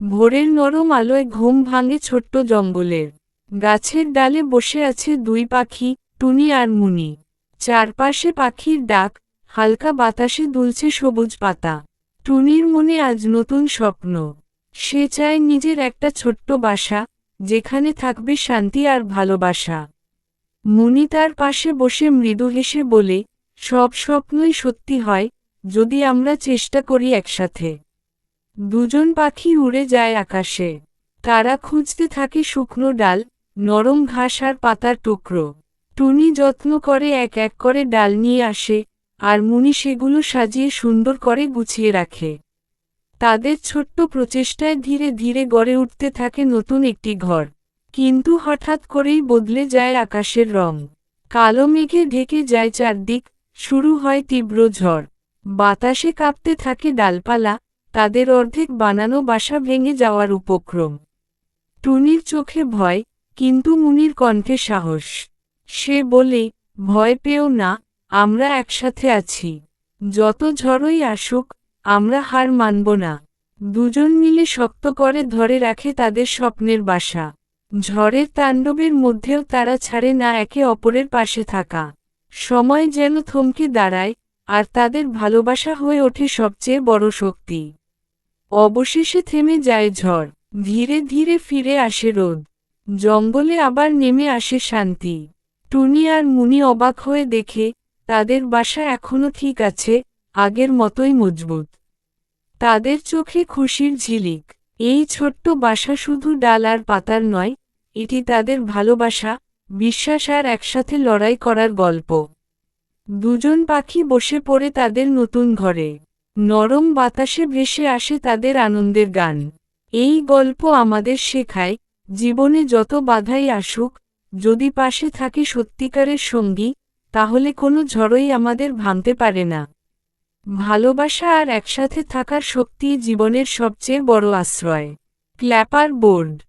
ভোরের নরম আলোয় ঘুম ভাঙে ছোট্ট জঙ্গলের। গাছের ডালে বসে আছে দুই পাখি, টুনি আর মুনি। চারপাশে পাখির ডাক, হালকা বাতাসে দুলছে সবুজ পাতা। টুনির মনে আজ নতুন স্বপ্ন। সে চায় নিজের একটা ছোট্ট বাসা, যেখানে থাকবে শান্তি আর ভালোবাসা। মুনি তার পাশে বসে মৃদু হেসে বলে, সব স্বপ্নই সত্যি হয়, যদি আমরা চেষ্টা করি একসাথে। দুজন পাখি উড়ে যায় আকাশে। তারা খুঁজতে থাকে শুকনো ডাল, নরম ঘাস আর পাতার টুকরো। টুনি যত্ন করে এক এক করে ডাল নিয়ে আসে, আর মুনি সেগুলো সাজিয়ে সুন্দর করে গুছিয়ে রাখে। তাদের ছোট্ট প্রচেষ্টায় ধীরে ধীরে গড়ে উঠতে থাকে নতুন একটি ঘর। কিন্তু হঠাৎ করেই বদলে যায় আকাশের রং। কালো মেঘে ঢেকে যায় চারদিক, শুরু হয় তীব্র ঝড়। বাতাসে কাঁপতে থাকে ডালপালা, তাদের অর্ধেক বানানো বাসা ভেঙে যাওয়ার উপক্রম। টুনির চোখে ভয়, কিন্তু মুনির কণ্ঠে সাহস। সে বলে, ভয় পেও না, আমরা একসাথে আছি। যত ঝড়ই আসুক, আমরা হার মানব না। দুজন মিলে শক্ত করে ধরে রাখে তাদের স্বপ্নের বাসা। ঝড়ের তাণ্ডবের মধ্যেও তারা ছাড়ে না একে অপরের পাশে থাকা। সময় যেন থমকে দাঁড়ায়, আর তাদের ভালোবাসা হয়ে ওঠে সবচেয়ে বড় শক্তি। অবশেষে থেমে যায় ঝড়, ধীরে ধীরে ফিরে আসে রোদ। জঙ্গলে আবার নেমে আসে শান্তি। টুনি আর মুনি অবাক হয়ে দেখে, তাদের বাসা এখনো ঠিক আছে, আগের মতোই মজবুত। তাদের চোখে খুশির ঝিলিক। এই ছোট্ট বাসা শুধু ডাল আর পাতার নয়, এটি তাদের ভালোবাসা, বিশ্বাস আর একসাথে লড়াই করার গল্প। দুজন পাখি বসে পড়ে তাদের নতুন ঘরে। নরম বাতাসে ভেসে আসে তাদের আনন্দের গান। এই গল্প আমাদের শেখায়, জীবনে যত বাধাই আসুক, যদি পাশে থাকে সত্যিকারের সঙ্গী, তাহলে কোনো ঝড়ই আমাদের ভাঙতে পারে না। ভালোবাসা আর একসাথে থাকার শক্তিই জীবনের সবচেয়ে বড় আশ্রয়। Clapper board.